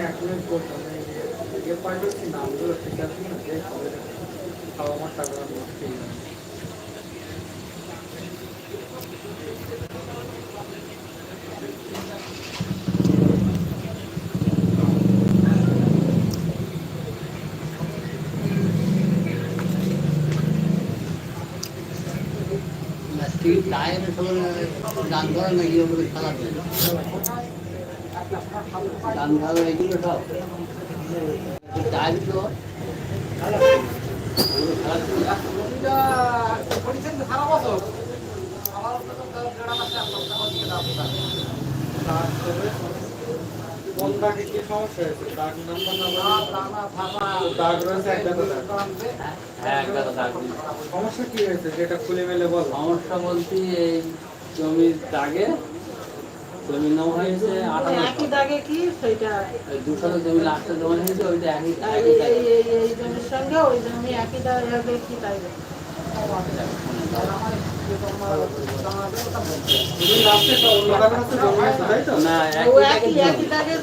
এক মিনিট করতাম ইয়ে পাল্টাচ্ছি নামগুলো ঠিক আছে না যে হবে তাও আমার টাকা নষ্ট হয়ে যাবে। টায়ারে সবাই গান ধরে নাকি ওগুলো খেলাতে গান ধরো এগুলো সব টায়ার তো কোন দাগে কি সমস্যা হয়েছে দাগ নাম্বার দাগ রয়েছে একটা হ্যাঁ একটা দাগ সমস্যা কি হয়েছে যেটা খুলে মেলে বল। সমস্যা বলতে এই জমির দাগে জমি নাম হয়েছে একই দাগে কি সেটা 200 জমি লাস্টে জমা হয়েছে ওইটা একই এই জমির সঙ্গে ওই জমি একই দাগে কি তাই লাস্টে অন্য কারো কাছে জমা আছে তাই তো না একই দাগে